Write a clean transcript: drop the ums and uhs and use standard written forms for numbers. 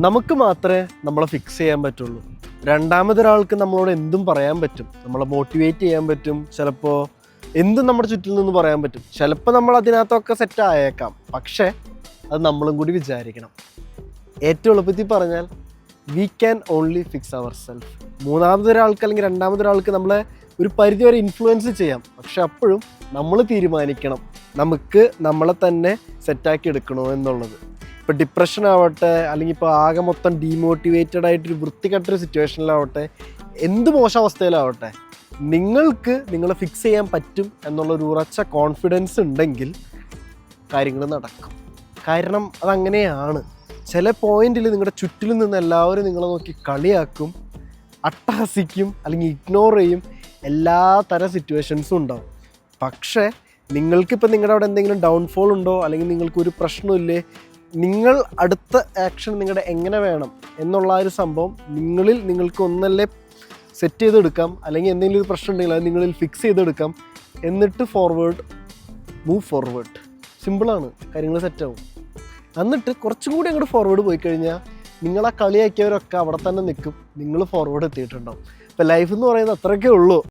നമുക്ക് മാത്രമേ നമ്മളെ ഫിക്സ് ചെയ്യാൻ പറ്റുള്ളൂ. രണ്ടാമതൊരാൾക്ക് നമ്മളോട് എന്തും പറയാൻ പറ്റും, നമ്മളെ മോട്ടിവേറ്റ് ചെയ്യാൻ പറ്റും, ചിലപ്പോൾ എന്തും നമ്മുടെ ചുറ്റിൽ നിന്ന് പറയാൻ പറ്റും. ചിലപ്പോൾ നമ്മൾ അതിനകത്തൊക്കെ സെറ്റ് ആയേക്കാം, പക്ഷേ അത് നമ്മളും കൂടി വിചാരിക്കണം. ഏറ്റവും എളുപ്പത്തിൽ പറഞ്ഞാൽ we can only fix our self. മൂന്നാമതൊരാൾക്ക് അല്ലെങ്കിൽ രണ്ടാമതൊരാൾക്ക് നമ്മളെ ഒരു പരിധിവരെ ഇൻഫ്ലുവൻസ് ചെയ്യാം, പക്ഷെ അപ്പോഴും നമ്മൾ തീരുമാനിക്കണം നമുക്ക് നമ്മളെ തന്നെ സെറ്റാക്കി എടുക്കണോ എന്നുള്ളത്. ഇപ്പോൾ ഡിപ്രഷൻ ആവട്ടെ, അല്ലെങ്കിൽ ഇപ്പോൾ ആകെ മൊത്തം ഡീമോട്ടിവേറ്റഡ് ആയിട്ടൊരു വൃത്തികെട്ടൊരു സിറ്റുവേഷനിലാവട്ടെ, എന്ത് മോശം അവസ്ഥയിലാവട്ടെ, നിങ്ങൾക്ക് നിങ്ങളെ ഫിക്സ് ചെയ്യാൻ പറ്റും എന്നുള്ളൊരു ഉറച്ച കോൺഫിഡൻസ് ഉണ്ടെങ്കിൽ കാര്യങ്ങൾ നടക്കും. കാരണം അതങ്ങനെയാണ്. ചില പോയിന്റിൽ നിങ്ങളുടെ ചുറ്റിലും നിന്ന് എല്ലാവരും നിങ്ങളെ നോക്കി കളിയാക്കും, അട്ടഹസിക്കും, അല്ലെങ്കിൽ ഇഗ്നോർ ചെയ്യും. എല്ലാ തരം സിറ്റുവേഷൻസും ഉണ്ടാവും. പക്ഷേ നിങ്ങൾക്കിപ്പോൾ നിങ്ങളുടെ അവിടെ എന്തെങ്കിലും ഡൗൺഫോൾ ഉണ്ടോ, അല്ലെങ്കിൽ നിങ്ങൾക്കൊരു പ്രശ്നമില്ലേ, നിങ്ങൾ അടുത്ത ആക്ഷൻ നിങ്ങളുടെ എങ്ങനെ വേണം എന്നുള്ള ഒരു സംഭവം നിങ്ങൾക്ക് ഒന്നല്ലേ സെറ്റ് ചെയ്തെടുക്കാം, അല്ലെങ്കിൽ എന്തെങ്കിലും ഒരു പ്രശ്നം ഉണ്ടെങ്കിൽ അത് നിങ്ങളിൽ ഫിക്സ് ചെയ്തെടുക്കാം. എന്നിട്ട് മൂവ് ഫോർവേഡ്. സിമ്പിളാണ്, കാര്യങ്ങൾ സെറ്റാവും. എന്നിട്ട് കുറച്ചും കൂടി അങ്ങോട്ട് ഫോർവേഡ് പോയി കഴിഞ്ഞാൽ നിങ്ങളെ കളിയാക്കിയവരൊക്കെ അവിടെ തന്നെ നിൽക്കും, നിങ്ങൾ ഫോർവേഡ് എത്തിയിട്ടുണ്ടാവും. ഇപ്പോൾ ലൈഫ് എന്ന് പറയുന്നത് അത്രയൊക്കെ ഉള്ളൂ.